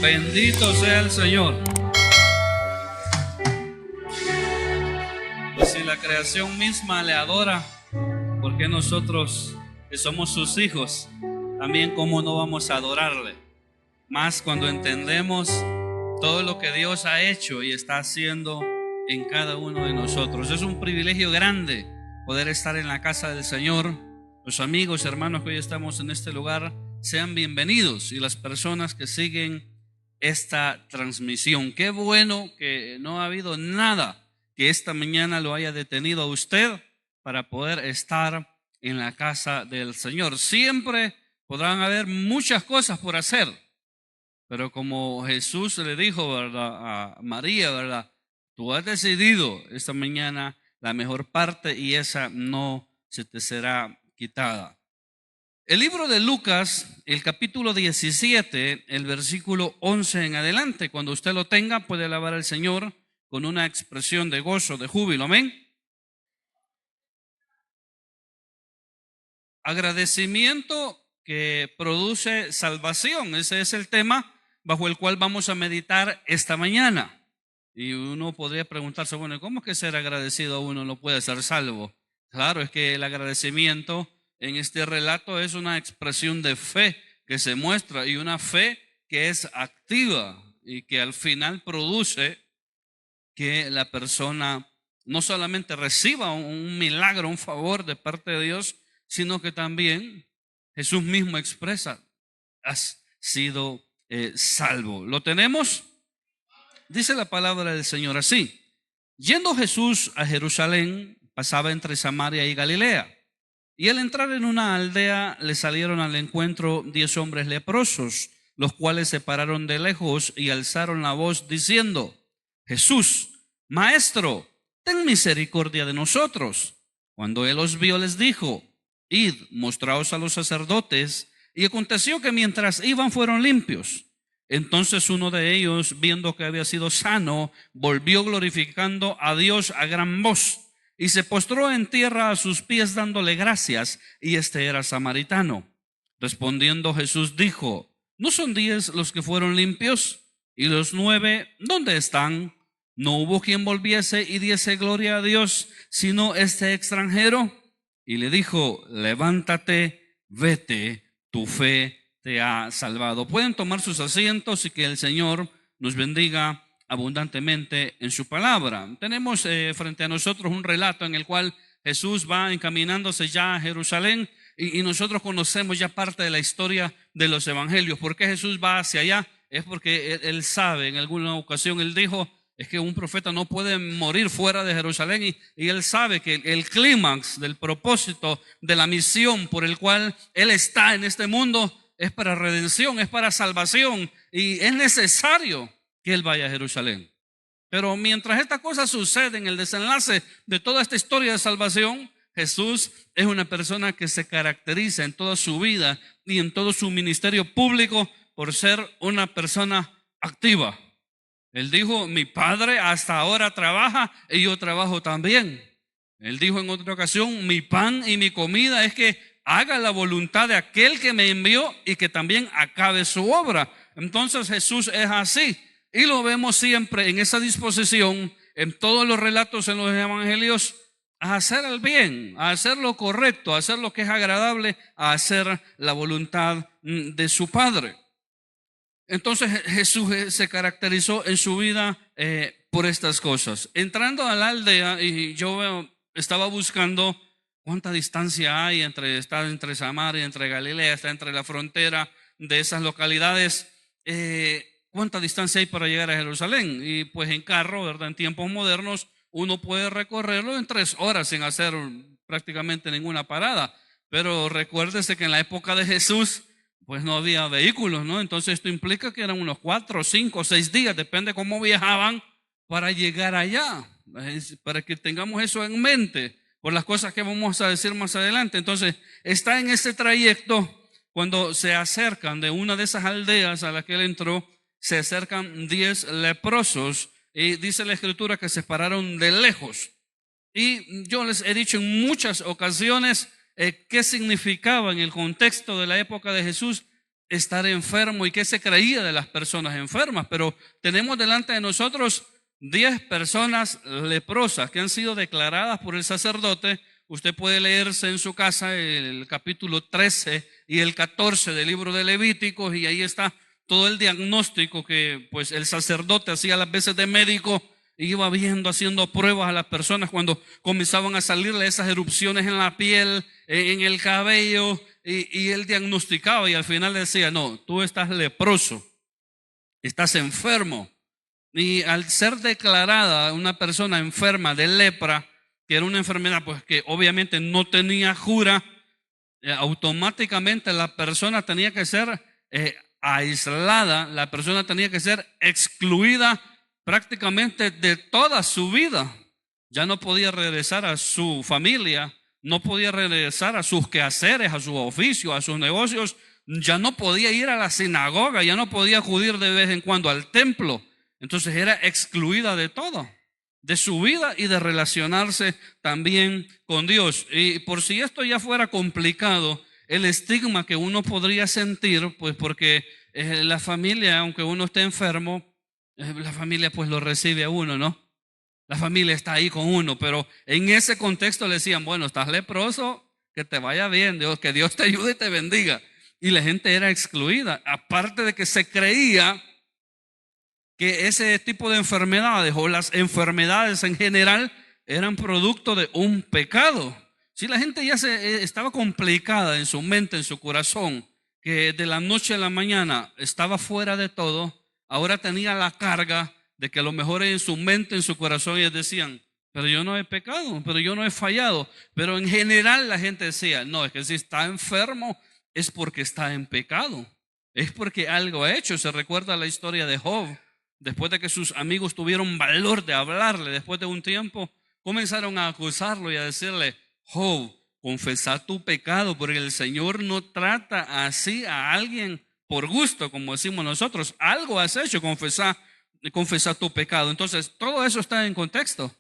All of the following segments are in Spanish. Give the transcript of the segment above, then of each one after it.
Bendito sea el Señor. Y si la creación misma le adora, ¿por qué nosotros, que somos sus hijos, también cómo no vamos a adorarle? Más cuando entendemos todo lo que Dios ha hecho y está haciendo en cada uno de nosotros. Es un privilegio grande poder estar en la casa del Señor. Los amigos, hermanos que hoy estamos en este lugar, sean bienvenidos, y las personas que siguen esta transmisión. Qué bueno que no ha habido nada que esta mañana lo haya detenido a usted para poder estar en la casa del Señor. Siempre podrán haber muchas cosas por hacer, pero como Jesús le dijo, ¿verdad?, a María, ¿verdad?, tú has decidido esta mañana la mejor parte y esa no se te será quitada. El libro de Lucas, el capítulo 17, el versículo 11 en adelante, cuando usted lo tenga, puede alabar al Señor con una expresión de gozo, de júbilo. Amén. Agradecimiento que produce salvación. Ese es el tema bajo el cual vamos a meditar esta mañana. Y uno podría preguntarse, bueno, ¿cómo es que ser agradecido uno no puede ser salvo? Claro, es que el agradecimiento en este relato es una expresión de fe que se muestra, y una fe que es activa y que al final produce que la persona no solamente reciba un milagro, un favor de parte de Dios, sino que también Jesús mismo expresa: has sido salvo. ¿Lo tenemos? Dice la palabra del Señor así: yendo Jesús a Jerusalén, pasaba entre Samaria y Galilea. Y al entrar en una aldea, le salieron al encuentro 10 hombres leprosos, los cuales se pararon de lejos y alzaron la voz diciendo: Jesús, Maestro, ten misericordia de nosotros. Cuando él los vio, les dijo: id, mostraos a los sacerdotes. Y aconteció que mientras iban, fueron limpios. Entonces uno de ellos, viendo que había sido sano, volvió glorificando a Dios a gran voz, y se postró en tierra a sus pies dándole gracias, y este era samaritano. Respondiendo Jesús dijo: ¿no son 10 los que fueron limpios? ¿Y los 9 dónde están? ¿No hubo quien volviese y diese gloria a Dios, sino este extranjero? Y le dijo: levántate, vete, tu fe te ha salvado. Pueden tomar sus asientos y que el Señor nos bendiga abundantemente en su palabra. Tenemos frente a nosotros un relato en el cual Jesús va encaminándose ya a Jerusalén, y nosotros conocemos ya parte de la historia de los evangelios. ¿Por qué Jesús va hacia allá? Es porque él sabe, en alguna ocasión él dijo, es que un profeta no puede morir fuera de Jerusalén, y él sabe que el clímax del propósito de la misión por el cual él está en este mundo es para redención, es para salvación, y es necesario que él vaya a Jerusalén. Pero mientras esta cosa sucede, en el desenlace de toda esta historia de salvación, Jesús es una persona que se caracteriza en toda su vida y en todo su ministerio público por ser una persona activa. Él dijo: mi Padre hasta ahora trabaja y yo trabajo también. Él dijo en otra ocasión: mi pan y mi comida es que haga la voluntad de aquel que me envió y que también acabe su obra. Entonces Jesús es así, y lo vemos siempre en esa disposición, en todos los relatos en los evangelios, a hacer el bien, a hacer lo correcto, a hacer lo que es agradable, a hacer la voluntad de su Padre. Entonces Jesús se caracterizó en su vida por estas cosas. Entrando a la aldea, y yo estaba buscando cuánta distancia hay está entre Samaria, entre Galilea, está entre la frontera de esas localidades. ¿Cuánta distancia hay para llegar a Jerusalén? Y pues en carro, ¿verdad?, en tiempos modernos, uno puede recorrerlo en 3 horas sin hacer prácticamente ninguna parada. Pero recuérdese que en la época de Jesús pues no había vehículos, ¿no? Entonces esto implica que eran unos 4, 5, 6 días, depende cómo viajaban para llegar allá, para que tengamos eso en mente por las cosas que vamos a decir más adelante. Entonces está en ese trayecto cuando se acercan de una de esas aldeas a la que él entró. Se acercan 10 leprosos, y dice la escritura que se pararon de lejos. Y yo les he dicho en muchas ocasiones qué significaba en el contexto de la época de Jesús estar enfermo y qué se creía de las personas enfermas, pero tenemos delante de nosotros 10 personas leprosas que han sido declaradas por el sacerdote. Usted puede leerse en su casa el capítulo 13 y el 14 del libro de Levíticos, y ahí está todo el diagnóstico que pues el sacerdote hacía las veces de médico, iba viendo, haciendo pruebas a las personas cuando comenzaban a salirle esas erupciones en la piel, en el cabello, y él diagnosticaba y al final decía: no, tú estás leproso, estás enfermo. Y al ser declarada una persona enferma de lepra, que era una enfermedad pues que obviamente no tenía cura, automáticamente la persona tenía que ser aislada, la persona tenía que ser excluida prácticamente de toda su vida. Ya no podía regresar a su familia, no podía regresar a sus quehaceres, a su oficio, a sus negocios, ya no podía ir a la sinagoga, ya no podía acudir de vez en cuando al templo. Entonces era excluida de todo, de su vida y de relacionarse también con Dios. Y por si esto ya fuera complicado, el estigma que uno podría sentir, pues porque la familia, aunque uno esté enfermo, la familia pues lo recibe a uno, ¿no? La familia está ahí con uno, pero en ese contexto le decían: bueno, estás leproso, que te vaya bien, Dios, que Dios te ayude y te bendiga. Y la gente era excluida, aparte de que se creía que ese tipo de enfermedades o las enfermedades en general eran producto de un pecado. Si la gente ya estaba complicada en su mente, en su corazón, que de la noche a la mañana estaba fuera de todo, ahora tenía la carga de que a lo mejor en su mente, en su corazón, ellos decían: pero yo no he pecado, pero yo no he fallado. Pero en general la gente decía: no, es que si está enfermo es porque está en pecado, es porque algo ha hecho. Se recuerda la historia de Job. Después de que sus amigos tuvieron valor de hablarle, después de un tiempo comenzaron a acusarlo y a decirle: Job, confesa tu pecado, porque el Señor no trata así a alguien por gusto, como decimos nosotros. Algo has hecho, confesa tu pecado. Entonces todo eso está en contexto.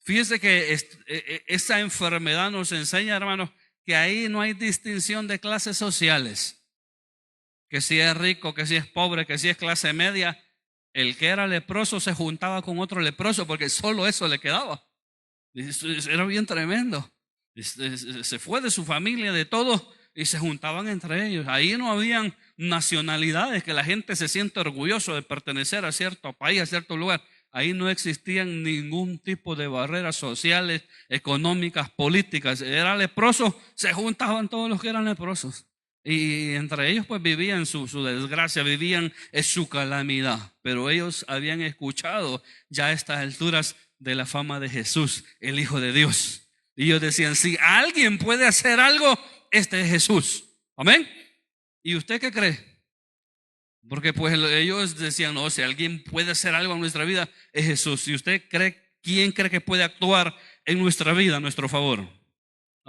Fíjese que esa enfermedad nos enseña, hermanos, que ahí no hay distinción de clases sociales, que si es rico, que si es pobre, que si es clase media. El que era leproso se juntaba con otro leproso porque solo eso le quedaba. Era bien tremendo. Se fue de su familia, de todo, y se juntaban entre ellos. Ahí no habían nacionalidades, que la gente se siente orgulloso de pertenecer a cierto país, a cierto lugar. Ahí no existían ningún tipo de barreras sociales, económicas, políticas. Era leproso, se juntaban todos los que eran leprosos. Y entre ellos pues vivían su desgracia, vivían su calamidad. Pero ellos habían escuchado ya a estas alturas de la fama de Jesús, el Hijo de Dios. Y ellos decían: si alguien puede hacer algo, este es Jesús. Amén. ¿Y usted qué cree? Porque pues ellos decían: no, si alguien puede hacer algo en nuestra vida, es Jesús. ¿Y usted cree, quién cree que puede actuar en nuestra vida a nuestro favor?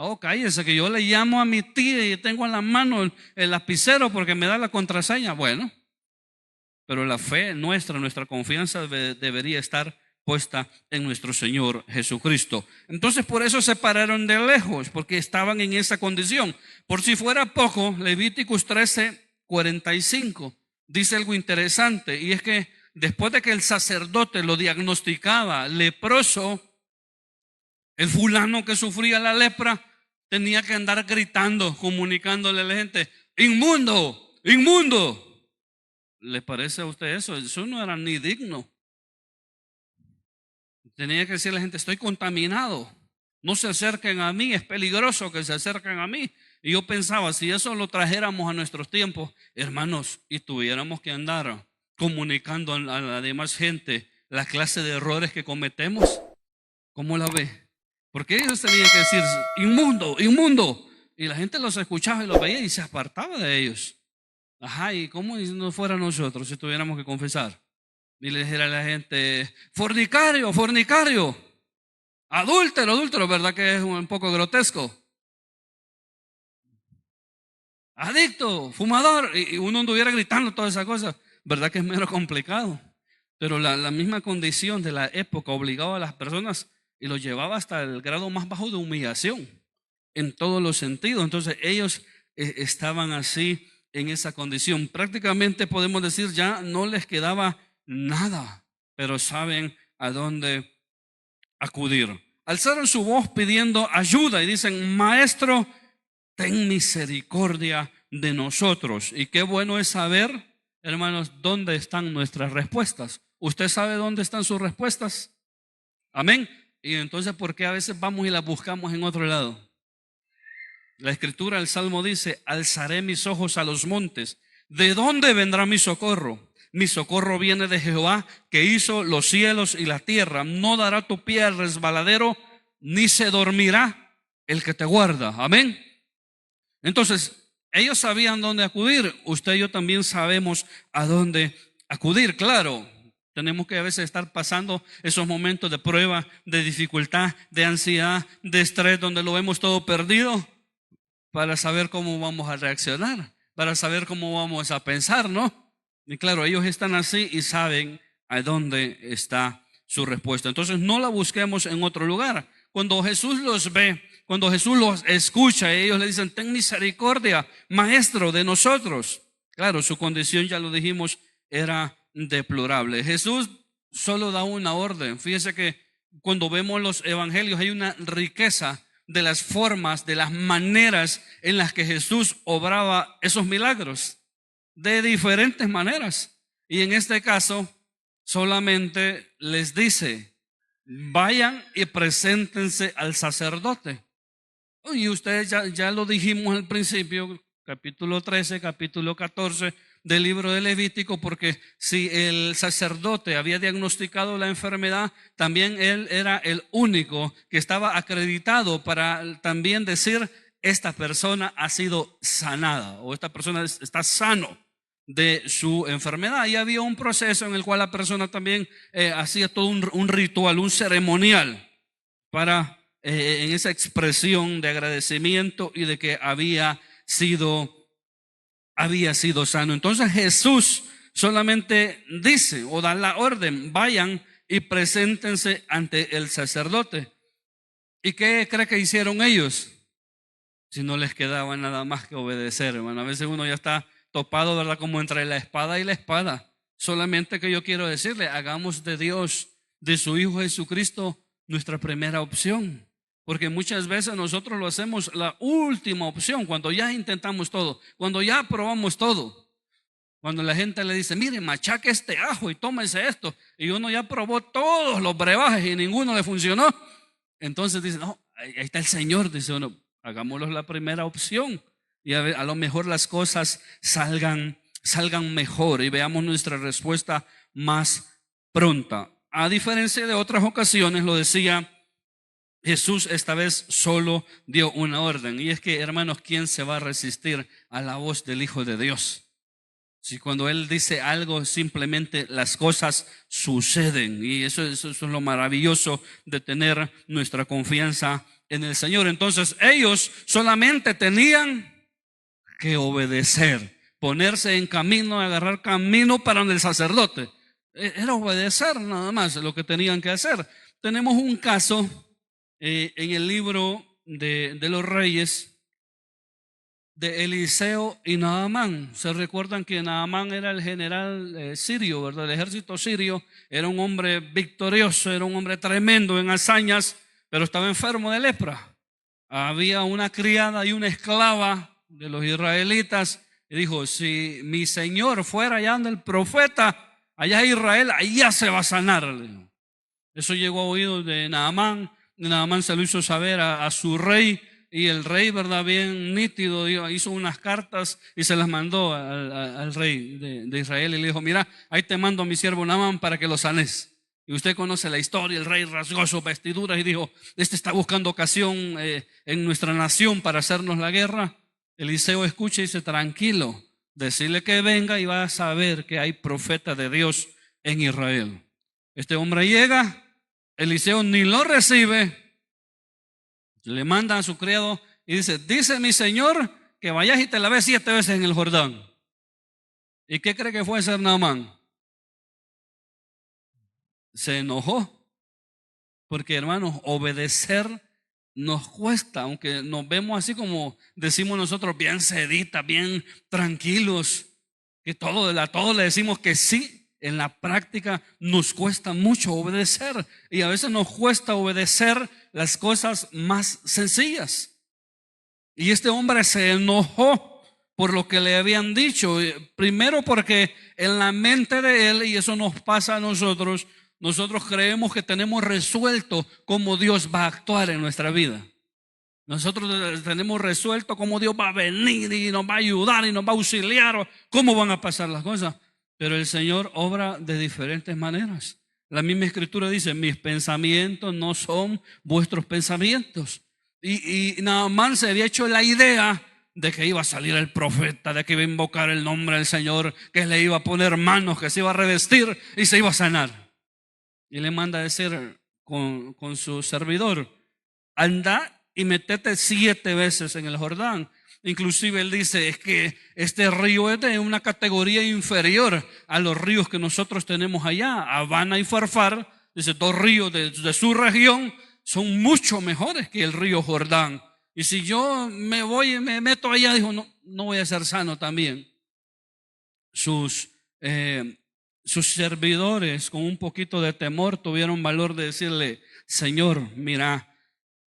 Oh, cállese, que yo le llamo a mi tía y tengo en la mano el lapicero porque me da la contraseña. Bueno, pero la fe nuestra, nuestra confianza debería estar puesta en nuestro Señor Jesucristo. Entonces por eso se pararon de lejos, porque estaban en esa condición. Por si fuera poco, Levíticos 13:45 dice algo interesante, y es que después de que el sacerdote lo diagnosticaba leproso, el fulano que sufría la lepra tenía que andar gritando, comunicándole a la gente: inmundo, inmundo. ¿Le parece a usted eso? Eso no era ni digno. Tenía que decirle a la gente: estoy contaminado, no se acerquen a mí, es peligroso que se acerquen a mí. Y yo pensaba, si eso lo trajéramos a nuestros tiempos, hermanos, y tuviéramos que andar comunicando a la demás gente la clase de errores que cometemos, ¿cómo la ve? Porque ellos tenían que decir: inmundo, inmundo. Y la gente los escuchaba y los veía y se apartaba de ellos. Ajá, ¿y cómo si no fuera nosotros si tuviéramos que confesar? Y le dijera a la gente: fornicario, fornicario, adúltero, adúltero, ¿verdad que es un poco grotesco? Adicto, fumador, y uno anduviera gritando todas esas cosas, ¿verdad que es menos complicado? Pero la misma condición de la época obligaba a las personas y los llevaba hasta el grado más bajo de humillación en todos los sentidos. Entonces ellos estaban así en esa condición. Prácticamente podemos decir ya no les quedaba nada, pero saben a dónde acudir. Alzaron su voz pidiendo ayuda y dicen: Maestro, ten misericordia de nosotros. Y qué bueno es saber, hermanos, dónde están nuestras respuestas. ¿Usted sabe dónde están sus respuestas? Amén. Y entonces, ¿por qué a veces vamos y las buscamos en otro lado? La escritura, el Salmo dice: alzaré mis ojos a los montes. ¿De dónde vendrá mi socorro? Mi socorro viene de Jehová, que hizo los cielos y la tierra. No dará tu pie al resbaladero, ni se dormirá el que te guarda. Amén. Entonces, ellos sabían dónde acudir. Usted y yo también sabemos a dónde acudir. Claro, tenemos que a veces estar pasando esos momentos de prueba, de dificultad, de ansiedad, de estrés, donde lo vemos todo perdido, para saber cómo vamos a reaccionar, para saber cómo vamos a pensar, ¿no? Y claro, ellos están así y saben a dónde está su respuesta. Entonces, no la busquemos en otro lugar. Cuando Jesús los ve, cuando Jesús los escucha, ellos le dicen: ten misericordia, Maestro, de nosotros. Claro, su condición, ya lo dijimos, era deplorable. Jesús solo da una orden. Fíjese que cuando vemos los evangelios hay una riqueza de las formas, de las maneras en las que Jesús obraba esos milagros, de diferentes maneras. Y en este caso solamente les dice: vayan y preséntense al sacerdote. Y ustedes ya lo dijimos al principio, capítulo 13, capítulo 14 del libro de Levítico, porque si el sacerdote había diagnosticado la enfermedad, también él era el único que estaba acreditado para también decir: esta persona ha sido sanada, o esta persona está sano de su enfermedad. Y había un proceso en el cual la persona también hacía todo un ritual, un ceremonial para en esa expresión de agradecimiento y de que había sido sano. Entonces Jesús solamente dice o da la orden: vayan y preséntense ante el sacerdote. ¿Y qué cree que hicieron ellos? Si no les quedaba nada más que obedecer, hermano. A veces uno ya está topado, ¿verdad?, como entre la espada y la espada. Solamente que yo quiero decirle: hagamos de Dios, de su Hijo Jesucristo, nuestra primera opción. Porque muchas veces nosotros lo hacemos la última opción, cuando ya intentamos todo, cuando ya probamos todo. Cuando la gente le dice: mire, machaque este ajo y tómese esto, y uno ya probó todos los brebajes y ninguno le funcionó, entonces dice: no, ahí está el Señor. Dice uno: hagámoslo la primera opción y a lo mejor las cosas salgan mejor y veamos nuestra respuesta más pronta. A diferencia de otras ocasiones, lo decía, Jesús esta vez solo dio una orden. Y es que, hermanos, ¿quién se va a resistir a la voz del Hijo de Dios? Si cuando Él dice algo, simplemente las cosas suceden. Y eso es lo maravilloso de tener nuestra confianza en el Señor. Entonces ellos solamente tenían que obedecer, ponerse en camino, agarrar camino para el sacerdote. Era obedecer nada más lo que tenían que hacer. Tenemos un caso en el libro de los Reyes, de Eliseo y Naamán. Se recuerdan que Naamán era el general sirio, ¿verdad? El ejército sirio. Era un hombre victorioso, era un hombre tremendo en hazañas, pero estaba enfermo de lepra. Había una criada y una esclava de los israelitas, y dijo: si mi señor fuera allá donde el profeta, allá en Israel, allá se va a sanar. Eso llegó a oídos de Naamán. Naamán se lo hizo saber a su rey, y el rey, ¿verdad?, bien nítido, hizo unas cartas y se las mandó al rey de Israel, y le dijo: mira, ahí te mando a mi siervo Naamán para que lo sanes. Y usted conoce la historia. El rey rasgó sus vestiduras y dijo: este está buscando ocasión en nuestra nación para hacernos la guerra. Eliseo escucha y dice: tranquilo, decirle que venga y va a saber que hay profeta de Dios en Israel. Este hombre llega, Eliseo ni lo recibe, le manda a su criado y dice: dice mi señor que vayas y te laves 7 veces en el Jordán. ¿Y qué cree que fue hacer Naamán? Se enojó, porque, hermanos, obedecer nos cuesta, aunque nos vemos así como decimos nosotros, bien seditas, bien tranquilos, que a todo le decimos que sí. En la práctica nos cuesta mucho obedecer, y a veces nos cuesta obedecer las cosas más sencillas. Y este hombre se enojó por lo que le habían dicho. Primero porque en la mente de él, y eso nos pasa a nosotros creemos que tenemos resuelto cómo Dios va a actuar en nuestra vida. Nosotros tenemos resuelto cómo Dios va a venir y nos va a ayudar y nos va a auxiliar, cómo van a pasar las cosas. Pero el Señor obra de diferentes maneras. La misma Escritura dice: mis pensamientos no son vuestros pensamientos. Y Naamán se había hecho la idea de que iba a salir el profeta, de que iba a invocar el nombre del Señor, que le iba a poner manos, que se iba a revestir y se iba a sanar. Y le manda a decir con su servidor: anda y metete 7 veces en el Jordán. Inclusive él dice: es que este río es de una categoría inferior a los ríos que nosotros tenemos allá. Habana y Farfar, dice, 2 ríos de su región, son mucho mejores que el río Jordán. Y si yo me voy y me meto allá, dijo, no voy a ser sano también. Sus servidores, con un poquito de temor, tuvieron valor de decirle: Señor, mira,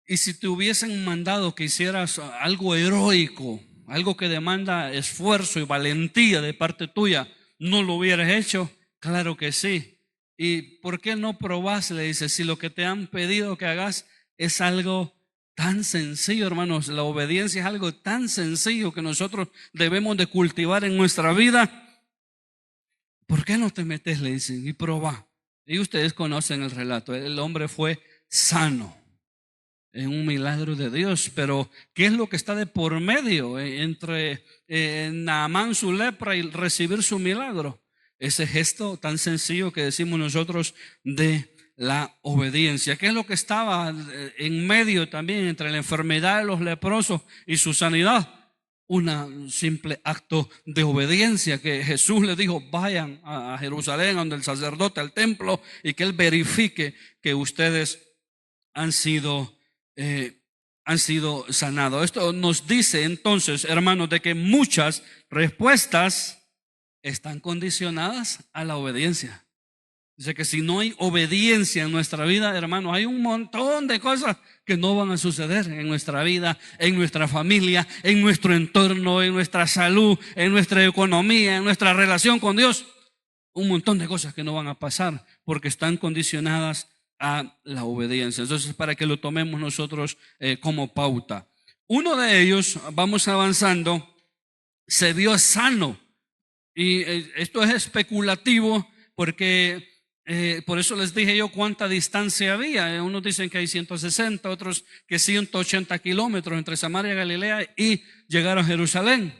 y si te hubiesen mandado que hicieras algo heroico, algo que demanda esfuerzo y valentía de parte tuya, ¿no lo hubieras hecho? Claro que sí. ¿Y por qué no probás? Le dice, si lo que te han pedido que hagas es algo tan sencillo, hermanos. La obediencia es algo tan sencillo que nosotros debemos de cultivar en nuestra vida. ¿Por qué no te metes? Le dicen, y probá. Y ustedes conocen el relato. El hombre fue sano en un milagro de Dios. Pero ¿qué es lo que está de por medio entre Naamán su lepra y recibir su milagro? Ese gesto tan sencillo que decimos nosotros de la obediencia. ¿Qué es lo que estaba en medio también entre la enfermedad de los leprosos y su sanidad? Un simple acto de obediencia, que Jesús le dijo: vayan a Jerusalén, donde el sacerdote, al templo, y que él verifique que ustedes han sido sanados. Esto nos dice entonces, hermanos, de que muchas respuestas están condicionadas a la obediencia. Dice que si no hay obediencia en nuestra vida, hermanos, hay un montón de cosas que no van a suceder en nuestra vida, en nuestra familia, en nuestro entorno, en nuestra salud, en nuestra economía, en nuestra relación con Dios. Un montón de cosas que no van a pasar porque están condicionadas a la obediencia. Entonces, para que lo tomemos nosotros como pauta. Uno de ellos, vamos avanzando, se vio sano. Y esto es especulativo porque por eso les dije yo cuánta distancia había. Unos dicen que hay 160, otros que 180 kilómetros entre Samaria y Galilea y llegar a Jerusalén.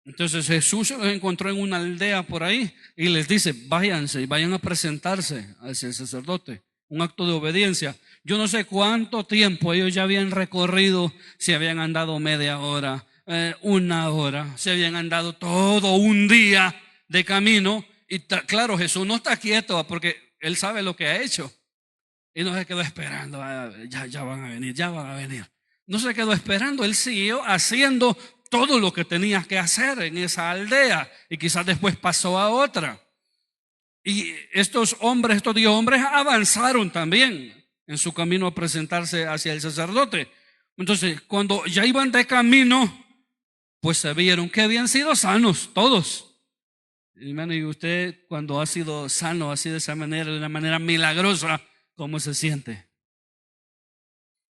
Entonces Jesús se los encontró en una aldea por ahí y les dice: váyanse y vayan a presentarse hacia el sacerdote. Un acto de obediencia. Yo no sé cuánto tiempo ellos ya habían recorrido, si habían andado media hora, 1 hora, si habían andado todo un día de camino. Y claro, Jesús no está quieto porque Él sabe lo que ha hecho. Y no se quedó esperando, ya van a venir, ya van a venir. No se quedó esperando, Él siguió haciendo todo lo que tenía que hacer en esa aldea. Y quizás después pasó a otra. Y estos 10 hombres avanzaron también en su camino a presentarse hacia el sacerdote. Entonces, cuando ya iban de camino, pues se vieron que habían sido sanos todos. Hermano, y usted, cuando ha sido sano así de esa manera, de una manera milagrosa, ¿cómo se siente?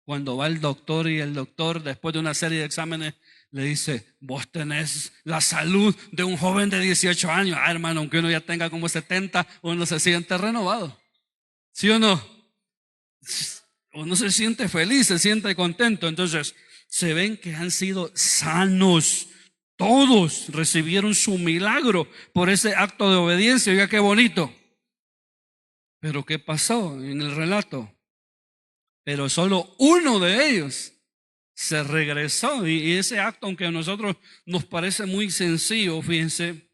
Cuando va el doctor y el doctor, después de una serie de exámenes, le dice: vos tenés la salud de un joven de 18 años. Hermano, aunque uno ya tenga como 70, uno se siente renovado. ¿Sí o no? Uno se siente feliz, se siente contento. Entonces, se ven que han sido sanos. Todos recibieron su milagro por ese acto de obediencia. Oiga, qué bonito. Pero ¿qué pasó en el relato? Pero solo uno de ellos se regresó. Y ese acto, aunque a nosotros nos parece muy sencillo, fíjense,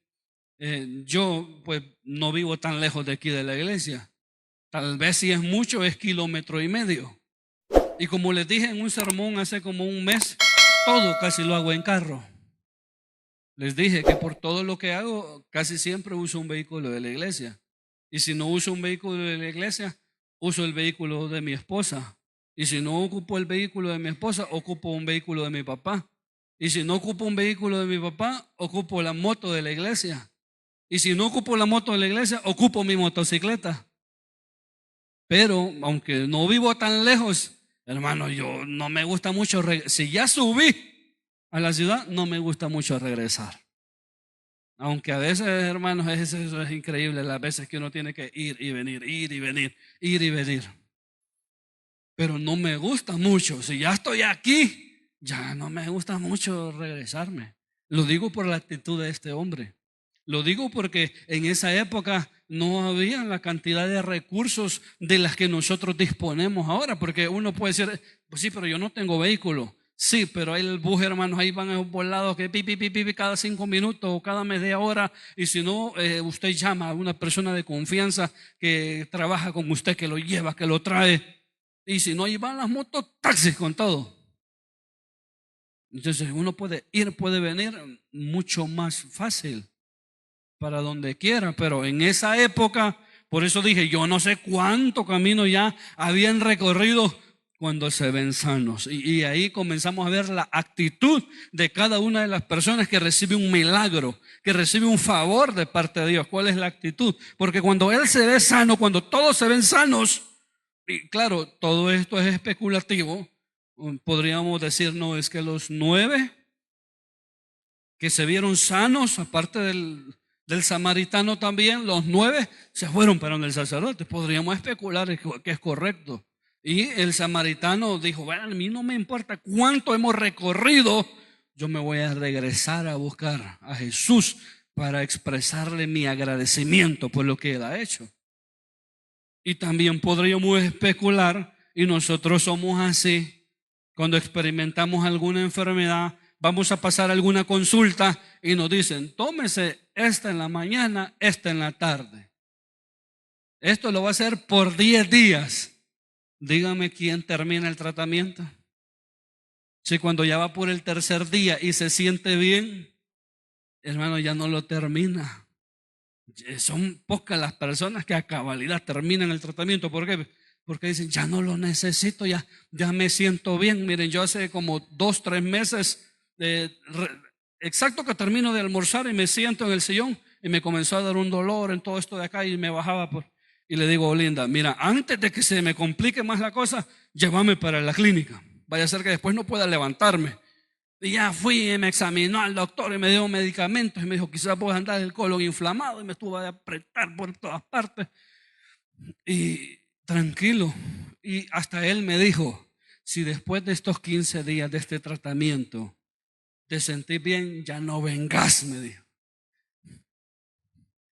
yo pues no vivo tan lejos de aquí de la iglesia. Tal vez si es mucho, es 1,5 kilómetros. Y como les dije en un sermón hace como un mes, todo casi lo hago en carro. Les dije que por todo lo que hago, casi siempre uso un vehículo de la iglesia. Y si no uso un vehículo de la iglesia, uso el vehículo de mi esposa. Y si no ocupo el vehículo de mi esposa, ocupo un vehículo de mi papá. Y si no ocupo un vehículo de mi papá, ocupo la moto de la iglesia. Y si no ocupo la moto de la iglesia, ocupo mi motocicleta. Pero aunque no vivo tan lejos, hermano, yo no me gusta mucho. Si ya subí a la ciudad, no me gusta mucho regresar. Aunque a veces, hermanos, eso es increíble, las veces que uno tiene que ir y venir, ir y venir, ir y venir. Pero no me gusta mucho. Si ya estoy aquí, ya no me gusta mucho regresarme. Lo digo por la actitud de este hombre. Lo digo porque en esa época no había la cantidad de recursos de las que nosotros disponemos ahora. Porque uno puede decir, pues sí, pero yo no tengo vehículo. Sí, pero hay el bus, hermanos, ahí van esos volados que pipi cada 5 minutos o cada media hora. Y si no, usted llama a una persona de confianza que trabaja con usted, que lo lleva, que lo trae. Y si no, ahí van las motos, taxis con todo. Entonces uno puede ir, puede venir mucho más fácil para donde quiera. Pero en esa época, por eso dije, yo no sé cuánto camino ya habían recorrido cuando se ven sanos. Y ahí comenzamos a ver la actitud de cada una de las personas que recibe un milagro, que recibe un favor de parte de Dios. ¿Cuál es la actitud? Porque cuando él se ve sano, cuando todos se ven sanos, y claro, todo esto es especulativo, podríamos decir, no, es que los 9 que se vieron sanos, aparte del samaritano también, los 9 se fueron para donde el sacerdote. Podríamos especular que es correcto. Y el samaritano dijo, bueno, a mí no me importa cuánto hemos recorrido, yo me voy a regresar a buscar a Jesús para expresarle mi agradecimiento por lo que él ha hecho. Y también podríamos especular, y nosotros somos así, cuando experimentamos alguna enfermedad, vamos a pasar alguna consulta y nos dicen, tómese esta en la mañana, esta en la tarde. Esto lo va a hacer por 10 días. Dígame quién termina el tratamiento. Si cuando ya va por el tercer día y se siente bien, hermano, ya no lo termina. Son pocas las personas que a cabalidad terminan el tratamiento. ¿Por qué? Porque dicen, ya no lo necesito, ya me siento bien. Miren, yo hace como 2-3 meses, exacto que termino de almorzar y me siento en el sillón y me comenzó a dar un dolor en todo esto de acá y me bajaba y le digo, Linda, mira, antes de que se me complique más la cosa, llévame para la clínica. Vaya a ser que después no pueda levantarme. Y ya fui y me examinó al doctor y me dio medicamentos y me dijo, quizás puedas andar el colon inflamado, y me estuvo a apretar por todas partes. Y tranquilo. Y hasta él me dijo, si después de estos 15 días de este tratamiento te sentís bien, ya no vengas, me dijo.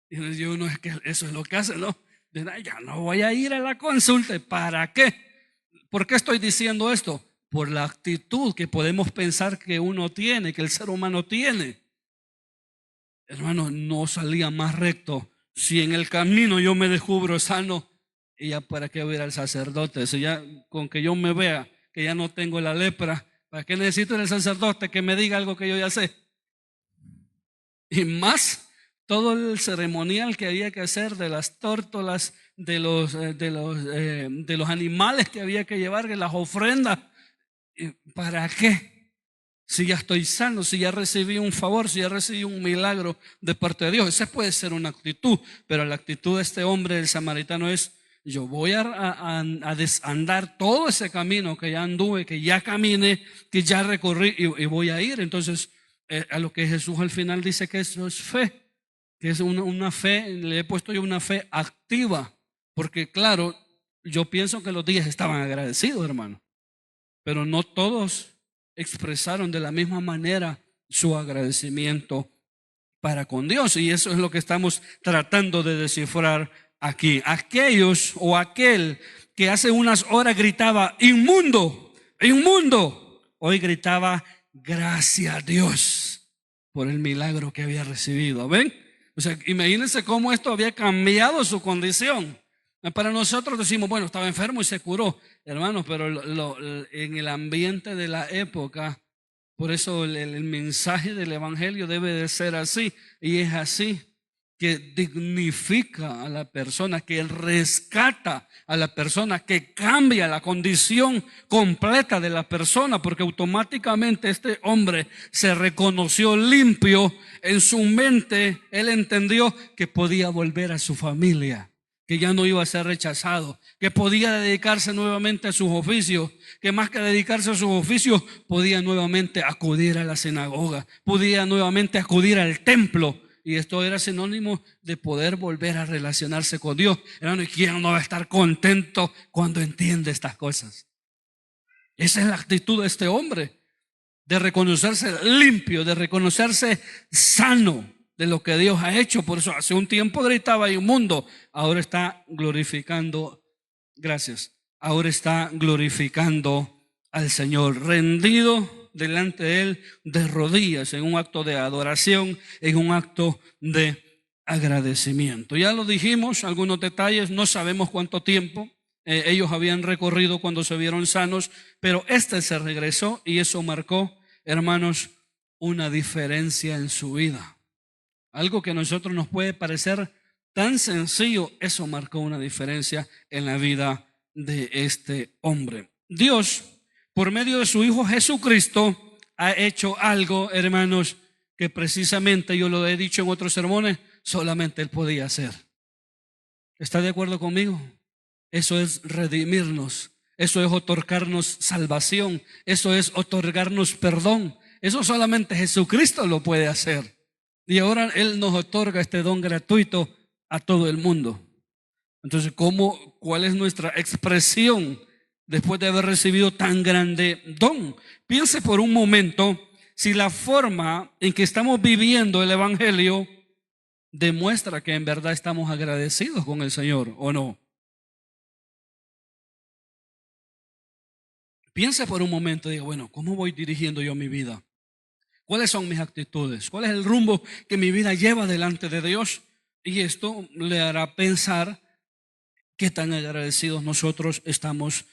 Y yo, no, es que eso es lo que hace, ¿no? Ya no voy a ir a la consulta. ¿Para qué? ¿Por qué estoy diciendo esto? Por la actitud que podemos pensar que uno tiene, que el ser humano tiene. Hermano, no salía más recto. Si en el camino yo me descubro sano, y ya para qué voy a ir al sacerdote. Si ya con que yo me vea que ya no tengo la lepra, ¿para qué necesito el sacerdote que me diga algo que yo ya sé? Y más todo el ceremonial que había que hacer de las tórtolas, de los animales que había que llevar, de las ofrendas. ¿Para qué? Si ya estoy sano, si ya recibí un favor, si ya recibí un milagro de parte de Dios. Esa puede ser una actitud, pero la actitud de este hombre, el samaritano, es: yo voy a andar todo ese camino que ya anduve, que ya caminé, que ya recorrí y voy a ir. Entonces, a lo que Jesús al final dice que eso es fe, que es una fe, le he puesto yo una fe activa, porque claro, yo pienso que los días estaban agradecidos, hermano. Pero no todos expresaron de la misma manera su agradecimiento para con Dios. Y eso es lo que estamos tratando de descifrar aquí. Aquellos o aquel que hace unas horas gritaba inmundo, inmundo, hoy gritaba gracias a Dios por el milagro que había recibido. ¿Ven? O sea, imagínense cómo esto había cambiado su condición. Para nosotros decimos, bueno, estaba enfermo y se curó, hermanos, pero en el ambiente de la época, por eso el mensaje del evangelio debe de ser así, y es así, que dignifica a la persona, que rescata a la persona, que cambia la condición completa de la persona, porque automáticamente este hombre se reconoció limpio en su mente. Él entendió que podía volver a su familia, que ya no iba a ser rechazado, que podía dedicarse nuevamente a sus oficios, que más que dedicarse a sus oficios, podía nuevamente acudir a la sinagoga, podía nuevamente acudir al templo. Y esto era sinónimo de poder volver a relacionarse con Dios. Hermano, ¿y quién no va a estar contento cuando entiende estas cosas? Esa es la actitud de este hombre, de reconocerse limpio, de reconocerse sano de lo que Dios ha hecho. Por eso hace un tiempo gritaba inmundo, ahora está glorificando, gracias, ahora está glorificando al Señor, rendido delante de Él de rodillas, en un acto de adoración, en un acto de agradecimiento. Ya lo dijimos, algunos detalles, no sabemos cuánto tiempo ellos habían recorrido cuando se vieron sanos, pero este se regresó y eso marcó, hermanos, una diferencia en su vida. Algo que a nosotros nos puede parecer tan sencillo, eso marcó una diferencia en la vida de este hombre. Dios, por medio de su Hijo Jesucristo, ha hecho algo, hermanos, que precisamente, yo lo he dicho en otros sermones, solamente Él podía hacer. ¿Está de acuerdo conmigo? Eso es redimirnos, eso es otorgarnos salvación, eso es otorgarnos perdón. Eso solamente Jesucristo lo puede hacer. Y ahora Él nos otorga este don gratuito a todo el mundo. Entonces, ¿cuál es nuestra expresión después de haber recibido tan grande don? Piense por un momento si la forma en que estamos viviendo el evangelio demuestra que en verdad estamos agradecidos con el Señor o no. Piense por un momento y diga, bueno, ¿cómo voy dirigiendo yo mi vida? ¿Cuáles son mis actitudes? ¿Cuál es el rumbo que mi vida lleva delante de Dios? Y esto le hará pensar qué tan agradecidos nosotros estamos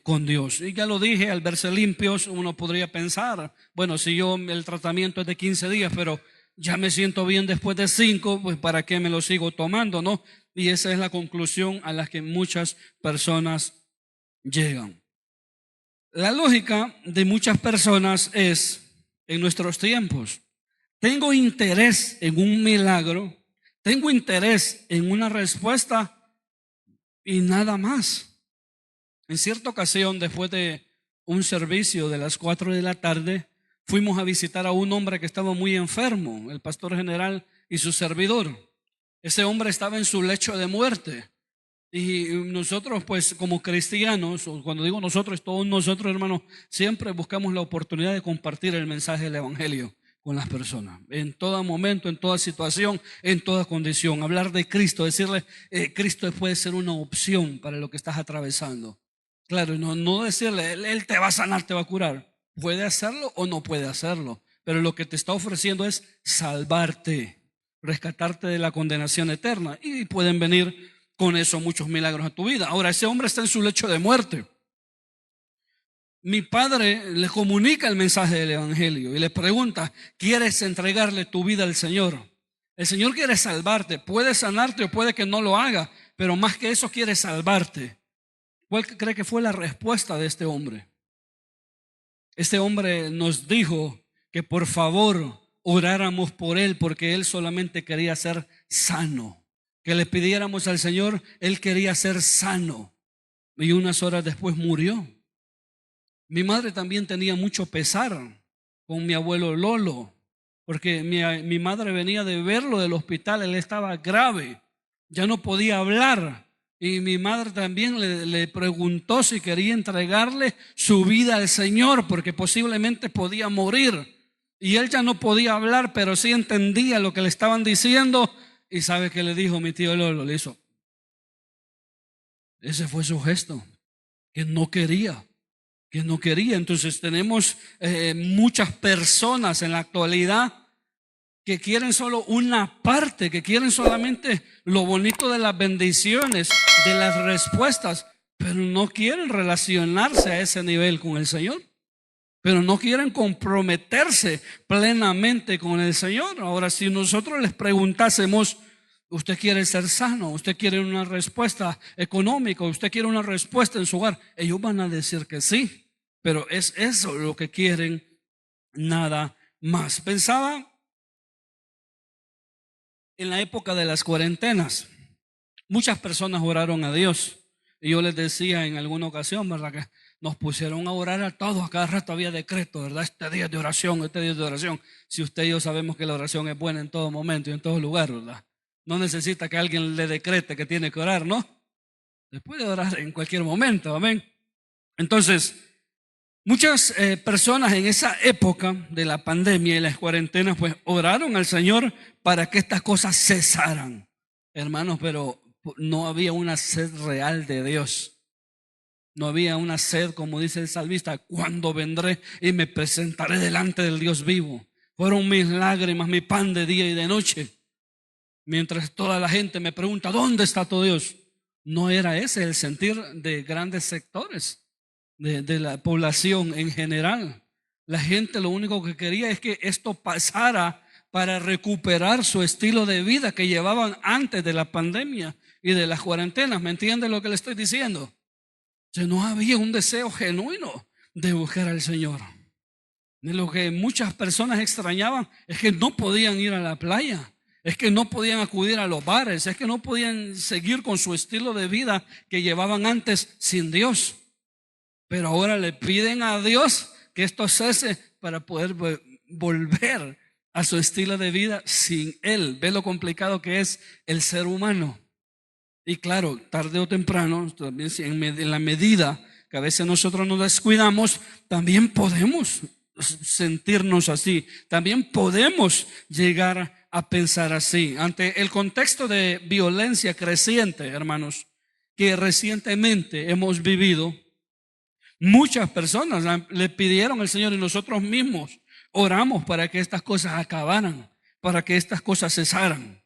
con Dios. Y ya lo dije, al verse limpios, uno podría pensar, bueno, si yo el tratamiento es de 15 días, pero ya me siento bien después de 5, pues ¿para qué me lo sigo tomando, no? Y esa es la conclusión a la que muchas personas llegan. La lógica de muchas personas es, en nuestros tiempos, tengo interés en un milagro, tengo interés en una respuesta y nada más. En cierta ocasión, después de un servicio de las 4 de la tarde, fuimos a visitar a un hombre que estaba muy enfermo, el pastor general y su servidor. Ese hombre estaba en su lecho de muerte. Y nosotros, pues, como cristianos, o cuando digo nosotros, todos nosotros, hermanos, siempre buscamos la oportunidad de compartir el mensaje del evangelio con las personas, en todo momento, en toda situación, en toda condición. Hablar de Cristo, decirle, Cristo puede ser una opción para lo que estás atravesando. Claro, no decirle, Él te va a sanar, te va a curar. Puede hacerlo o no puede hacerlo, pero lo que te está ofreciendo es salvarte, rescatarte de la condenación eterna. Y pueden venir con eso muchos milagros a tu vida. Ahora, ese hombre está en su lecho de muerte. Mi padre le comunica el mensaje del evangelio y le pregunta, ¿quieres entregarle tu vida al Señor? El Señor quiere salvarte, puede sanarte o puede que no lo haga, pero más que eso quiere salvarte. ¿Cuál cree que fue la respuesta de este hombre? Este hombre nos dijo que por favor oráramos por él porque él solamente quería ser sano. Que le pidiéramos al Señor, él quería ser sano. Y unas horas después murió. Mi madre también tenía mucho pesar con mi abuelo Lolo, porque mi madre venía de verlo del hospital, él estaba grave, ya no podía hablar. Y mi madre también le preguntó si quería entregarle su vida al Señor, porque posiblemente podía morir. Y él ya no podía hablar, pero sí entendía lo que le estaban diciendo. ¿Y sabe qué le dijo mi tío Lolo? Le hizo. Ese fue su gesto, que no quería. Entonces tenemos muchas personas en la actualidad que quieren solo una parte, que quieren solamente lo bonito de las bendiciones, de las respuestas, pero no quieren relacionarse a ese nivel con el Señor, pero no quieren comprometerse plenamente con el Señor. Ahora, si nosotros les preguntásemos, ¿usted quiere ser sano? ¿Usted quiere una respuesta económica? ¿Usted quiere una respuesta en su hogar? Ellos van a decir que sí, pero es eso lo que quieren, nada más. Pensaba en la época de las cuarentenas. Muchas personas oraron a Dios. Y yo les decía en alguna ocasión, ¿verdad?, que nos pusieron a orar a todos. A cada rato había decreto, ¿verdad? Este día de oración, este día de oración. Si usted y yo sabemos que la oración es buena en todo momento y en todo lugar, ¿verdad? No necesita que alguien le decrete que tiene que orar, ¿no? Se puede orar en cualquier momento, amén. Entonces, muchas personas en esa época de la pandemia y las cuarentenas, pues oraron al Señor para que estas cosas cesaran, hermanos, pero no había una sed real de Dios. No había una sed, como dice el salmista, cuando vendré y me presentaré delante del Dios vivo. Fueron mis lágrimas, mi pan de día y de noche. Mientras toda la gente me pregunta, ¿dónde está tu Dios? No era ese el sentir de grandes sectores de la población en general. La gente lo único que quería es que esto pasara para recuperar su estilo de vida que llevaban antes de la pandemia y de las cuarentenas. ¿Me entiende lo que le estoy diciendo? O sea, no había un deseo genuino de buscar al Señor. De lo que muchas personas extrañaban es que no podían ir a la playa, es que no podían acudir a los bares, es que no podían seguir con su estilo de vida que llevaban antes sin Dios. Pero ahora le piden a Dios que esto cese para poder volver a su estilo de vida sin Él. Ve lo complicado que es el ser humano. Y claro, tarde o temprano, también en la medida que a veces nosotros nos descuidamos, también podemos sentirnos así, también podemos llegar a pensar así. Ante el contexto de violencia creciente, hermanos, que recientemente hemos vivido, muchas personas le pidieron al Señor y nosotros mismos oramos para que estas cosas acabaran, para que estas cosas cesaran.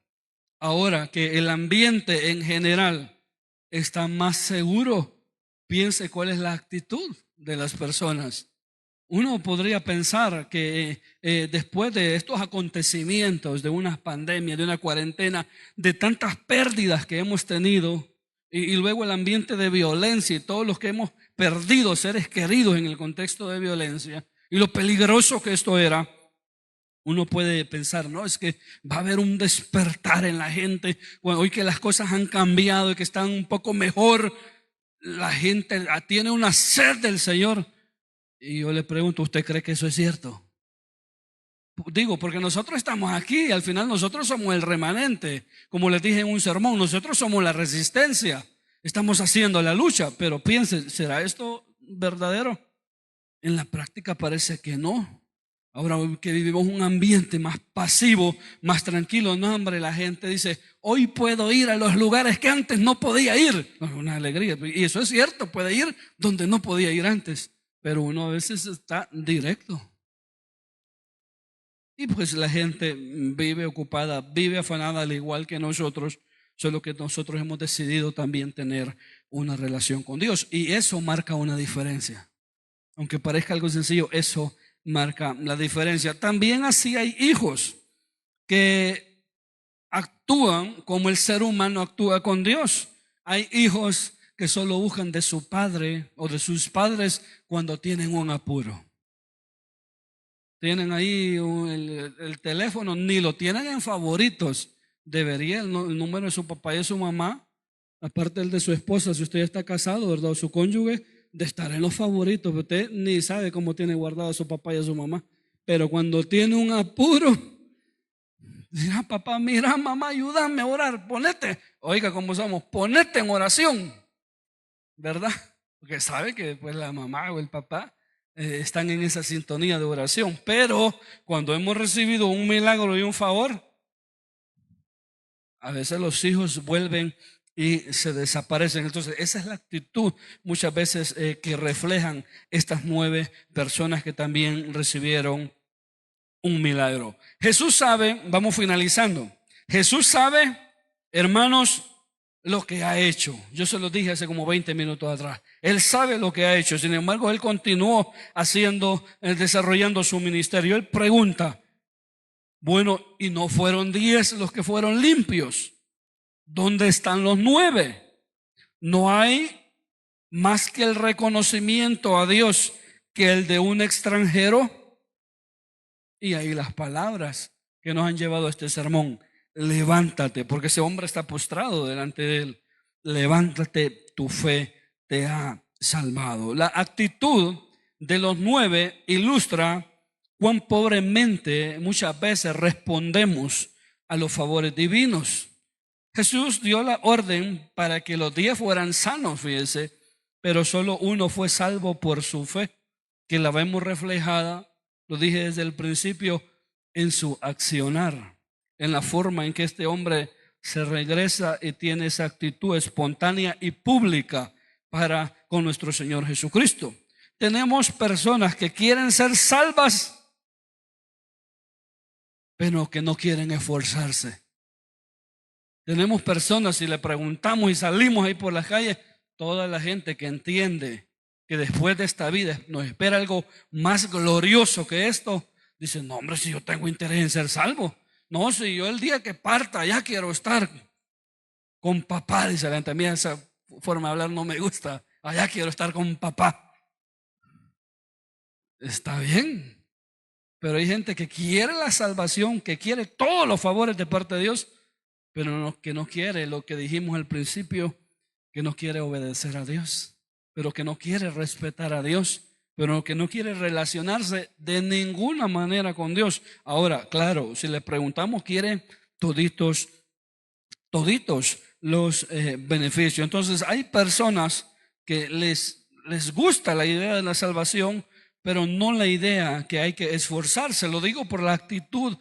Ahora que el ambiente en general está más seguro, piense cuál es la actitud de las personas. Uno podría pensar que después de estos acontecimientos, de una pandemia, de una cuarentena, de tantas pérdidas que hemos tenido, y luego el ambiente de violencia y todos los que hemos perdido seres queridos en el contexto de violencia, y lo peligroso que esto era, uno puede pensar, no, es que va a haber un despertar en la gente. Bueno, hoy que las cosas han cambiado y que están un poco mejor, la gente tiene una sed del Señor. Y yo le pregunto, ¿usted cree que eso es cierto? Digo, porque nosotros estamos aquí y al final nosotros somos el remanente. Como les dije en un sermón, nosotros somos la resistencia. Estamos haciendo la lucha, pero piensen, ¿será esto verdadero? En la práctica parece que no. Ahora que vivimos un ambiente más pasivo, más tranquilo, no, hombre, la gente dice, hoy puedo ir a los lugares que antes no podía ir. Una alegría, y eso es cierto, puede ir donde no podía ir antes, pero uno a veces está directo. Y pues la gente vive ocupada, vive afanada al igual que nosotros, solo que nosotros hemos decidido también tener una relación con Dios, y eso marca una diferencia. Aunque parezca algo sencillo, eso marca la diferencia. También así hay hijos que actúan como el ser humano actúa con Dios. Hay hijos que solo buscan de su padre o de sus padres cuando tienen un apuro. Tienen ahí el teléfono, ni lo tienen en favoritos. Debería el número de su papá y de su mamá, aparte el de su esposa, si usted está casado, ¿verdad? O su cónyuge, de estar en los favoritos. Usted ni sabe cómo tiene guardado a su papá y a su mamá, pero cuando tiene un apuro, dirá, papá, mira, mamá, ayúdame a orar, ponete, oiga, ¿cómo somos? Ponete en oración, ¿verdad? Porque sabe que pues la mamá o el papá están en esa sintonía de oración. Pero cuando hemos recibido un milagro y un favor, a veces los hijos vuelven y se desaparecen. Entonces esa es la actitud muchas veces que reflejan estas 9 personas que también recibieron un milagro. Jesús sabe, vamos finalizando, Jesús sabe, hermanos, lo que ha hecho. Yo se lo dije hace como 20 minutos atrás. Él sabe lo que ha hecho. Sin embargo, él continuó desarrollando su ministerio. Él pregunta, bueno, ¿y no fueron 10 los que fueron limpios? ¿Dónde están los 9? No hay más que el reconocimiento a Dios que el de un extranjero. Y ahí las palabras que nos han llevado a este sermón: levántate, porque ese hombre está postrado delante de él. Levántate, tu fe te ha salvado. La actitud de los 9 ilustra cuán pobremente muchas veces respondemos a los favores divinos. Jesús dio la orden para que los 10 fueran sanos, fíjese, pero solo uno fue salvo por su fe, que la vemos reflejada, lo dije desde el principio, en su accionar, en la forma en que este hombre se regresa y tiene esa actitud espontánea y pública para con nuestro Señor Jesucristo. Tenemos personas que quieren ser salvas, pero que no quieren esforzarse. Tenemos personas, si le preguntamos y salimos ahí por las calles, toda la gente que entiende que después de esta vida nos espera algo más glorioso que esto, dice, no hombre, si yo tengo interés en ser salvo, no, si yo el día que parta ya quiero estar con papá, dice la gente. A mí esa forma de hablar no me gusta, allá quiero estar con papá. Está bien, pero hay gente que quiere la salvación, que quiere todos los favores de parte de Dios, pero que no quiere lo que dijimos al principio, que no quiere obedecer a Dios, pero que no quiere respetar a Dios, pero que no quiere relacionarse de ninguna manera con Dios. Ahora, claro, si le preguntamos, quiere toditos los beneficios. Entonces hay personas que les gusta la idea de la salvación, pero no la idea que hay que esforzarse. Lo digo por la actitud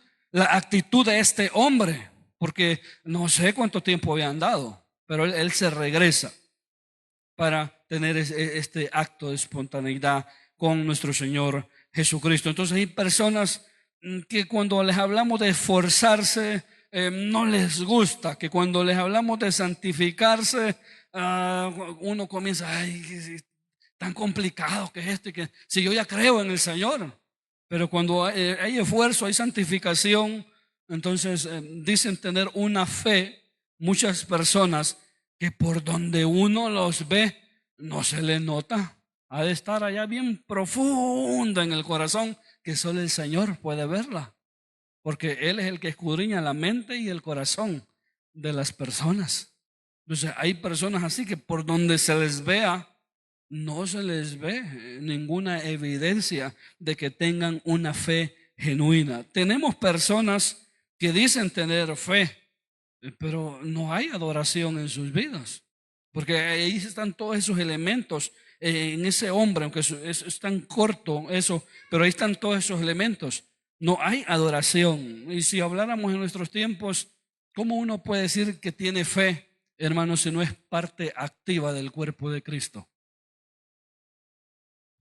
de este hombre, porque no sé cuánto tiempo había andado, pero él se regresa para tener este acto de espontaneidad con nuestro Señor Jesucristo. Entonces hay personas que cuando les hablamos de esforzarse, no les gusta, que cuando les hablamos de santificarse, uno comienza, ay, tan complicado que es esto, y que si yo ya creo en el Señor. Pero cuando hay esfuerzo, hay santificación, entonces dicen tener una fe muchas personas que por donde uno los ve no se les nota. Ha de estar allá bien profunda en el corazón, que solo el Señor puede verla, porque Él es el que escudriña la mente y el corazón de las personas. Entonces hay personas así que por donde se les vea, no se les ve ninguna evidencia de que tengan una fe genuina. Tenemos personas que dicen tener fe, pero no hay adoración en sus vidas, porque ahí están todos esos elementos en ese hombre, aunque es tan corto eso, pero ahí están todos esos elementos. No hay adoración. Y si habláramos en nuestros tiempos, ¿cómo uno puede decir que tiene fe, hermano, si no es parte activa del cuerpo de Cristo?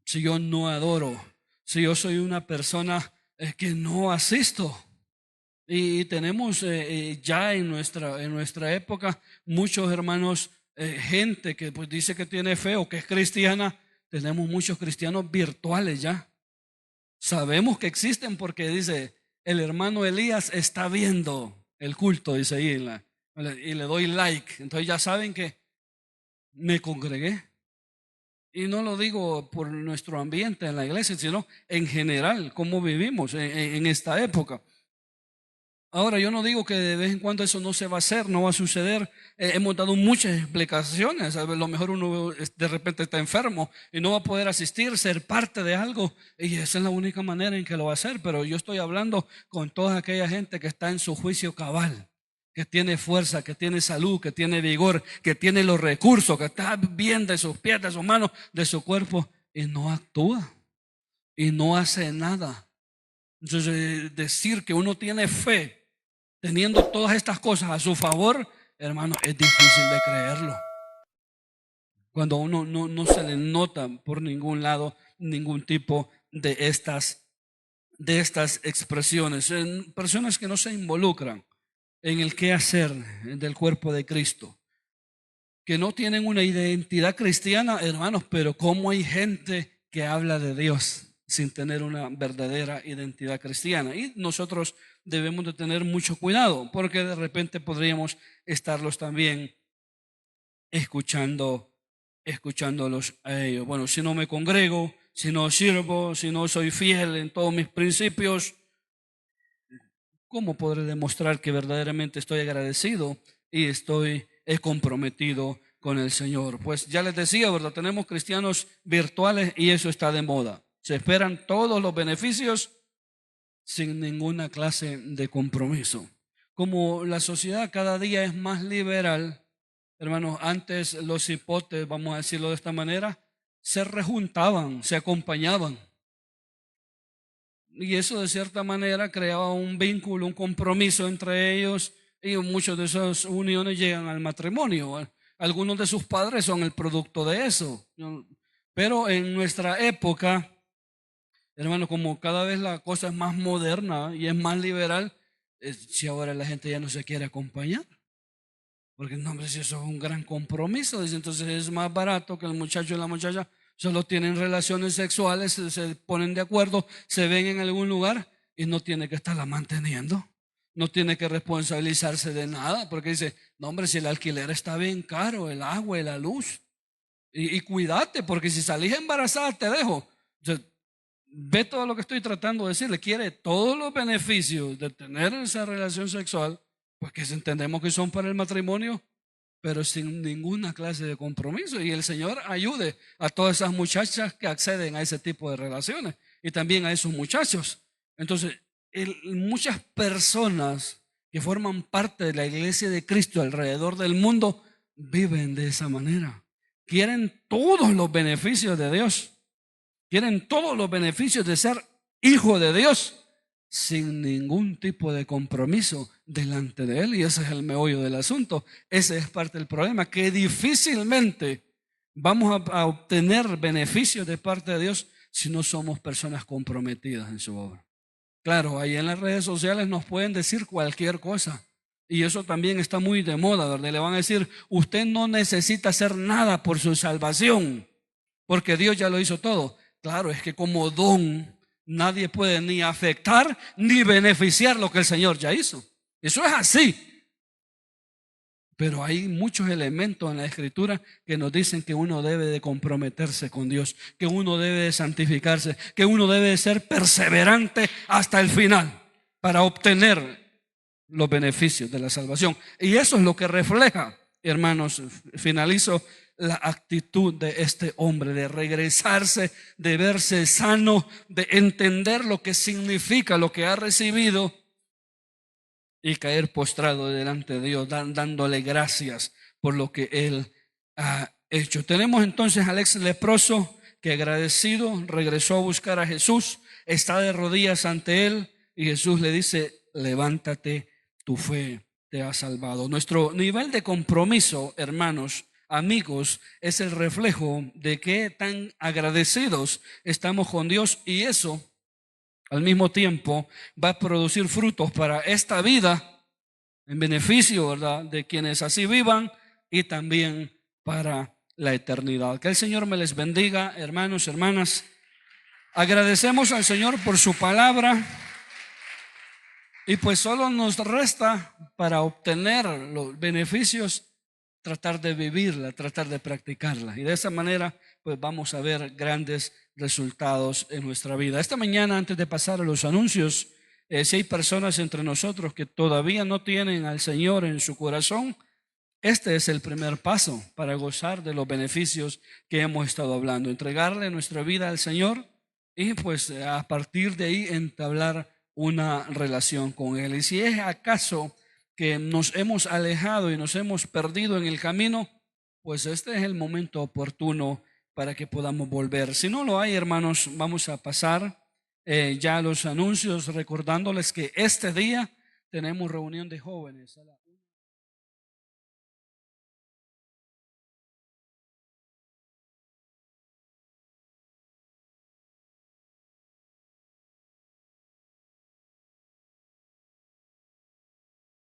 Si yo no adoro, si yo soy una persona que no asisto. Y tenemos ya en nuestra época muchos hermanos, gente que pues dice que tiene fe o que es cristiana. Tenemos muchos cristianos virtuales ya. Sabemos que existen porque dice, el hermano Elías está viendo el culto, dice ahí, y le doy like. Entonces ya saben que me congregué. Y no lo digo por nuestro ambiente en la iglesia, sino en general, cómo vivimos en esta época. Ahora, yo no digo que de vez en cuando eso no se va a hacer, no va a suceder. Hemos dado muchas explicaciones. A lo mejor uno de repente está enfermo y no va a poder asistir, ser parte de algo, y esa es la única manera en que lo va a hacer. Pero yo estoy hablando con toda aquella gente que está en su juicio cabal, que tiene fuerza, que tiene salud, que tiene vigor, que tiene los recursos, que está bien de sus pies, de sus manos, de su cuerpo, y no actúa y no hace nada. Entonces, decir que uno tiene fe teniendo todas estas cosas a su favor, hermano, es difícil de creerlo. Cuando uno no se le nota por ningún lado ningún tipo de estas de estas expresiones, en personas que no se involucran en el quehacer del cuerpo de Cristo, que no tienen una identidad cristiana, hermanos, pero cómo hay gente que habla de Dios sin tener una verdadera identidad cristiana. Y nosotros debemos de tener mucho cuidado, porque de repente podríamos estarlos también escuchándolos a ellos. Bueno, si no me congrego, si no sirvo, si no soy fiel en todos mis principios, ¿cómo podré demostrar que verdaderamente estoy agradecido y estoy comprometido con el Señor? Pues ya les decía, ¿verdad? Tenemos cristianos virtuales y eso está de moda. Se esperan todos los beneficios sin ninguna clase de compromiso. Como la sociedad cada día es más liberal, hermanos, antes los hipotes, vamos a decirlo de esta manera, se rejuntaban, se acompañaban. Y eso de cierta manera creaba un vínculo, un compromiso entre ellos, y muchas de esas uniones llegan al matrimonio. Algunos de sus padres son el producto de eso. Pero en nuestra época, hermano, como cada vez la cosa es más moderna y es más liberal, si ahora la gente ya no se quiere acompañar, porque no, hombre, si eso es un gran compromiso, dice, entonces es más barato que el muchacho y la muchacha solo tienen relaciones sexuales, se ponen de acuerdo, se ven en algún lugar y no tiene que estarla manteniendo, no tiene que responsabilizarse de nada, porque dice, no, hombre, si el alquiler está bien caro, el agua y la luz, y cuídate, porque si salís embarazada te dejo. O sea, ve todo lo que estoy tratando de decirle, quiere todos los beneficios de tener esa relación sexual, pues que entendemos que son para el matrimonio, pero sin ninguna clase de compromiso. Y el Señor ayude a todas esas muchachas que acceden a ese tipo de relaciones y también a esos muchachos. Entonces, muchas personas que forman parte de la iglesia de Cristo alrededor del mundo viven de esa manera. Quieren todos los beneficios de Dios. Quieren todos los beneficios de ser hijo de Dios sin ningún tipo de compromiso delante de Él. Y ese es el meollo del asunto. Ese es parte del problema, que difícilmente vamos a obtener beneficios de parte de Dios si no somos personas comprometidas en su obra. Claro, ahí en las redes sociales nos pueden decir cualquier cosa. Y eso también está muy de moda, ¿verdad? Le van a decir, usted no necesita hacer nada por su salvación, porque Dios ya lo hizo todo. Claro, es que como don nadie puede ni afectar ni beneficiar lo que el Señor ya hizo. Eso es así. Pero hay muchos elementos en la Escritura que nos dicen que uno debe de comprometerse con Dios, que uno debe de santificarse, que uno debe de ser perseverante hasta el final para obtener los beneficios de la salvación. Y eso es lo que refleja, hermanos, finalizo, la actitud de este hombre, de regresarse, de verse sano, de entender lo que significa lo que ha recibido y caer postrado delante de Dios, dándole gracias por lo que Él ha hecho. Tenemos entonces al ex leproso que, agradecido, regresó a buscar a Jesús, está de rodillas ante Él y Jesús le dice, levántate, tu fe te ha salvado. Nuestro nivel de compromiso, hermanos, amigos, es el reflejo de qué tan agradecidos estamos con Dios, y eso al mismo tiempo va a producir frutos para esta vida en beneficio, ¿verdad?, de quienes así vivan, y también para la eternidad. Que el Señor me les bendiga, hermanos, hermanas. Agradecemos al Señor por su palabra. Y pues solo nos resta, para obtener los beneficios, tratar de vivirla, tratar de practicarla. Y de esa manera pues vamos a ver grandes resultados en nuestra vida. Esta mañana, antes de pasar a los anuncios, si hay personas entre nosotros que todavía no tienen al Señor en su corazón, este es el primer paso para gozar de los beneficios que hemos estado hablando. Entregarle nuestra vida al Señor y pues a partir de ahí entablar una relación con Él. Y si es acaso que nos hemos alejado y nos hemos perdido en el camino, pues este es el momento oportuno para que podamos volver. Si no lo hay, hermanos, vamos a pasar ya a los anuncios, recordándoles que este día tenemos reunión de jóvenes a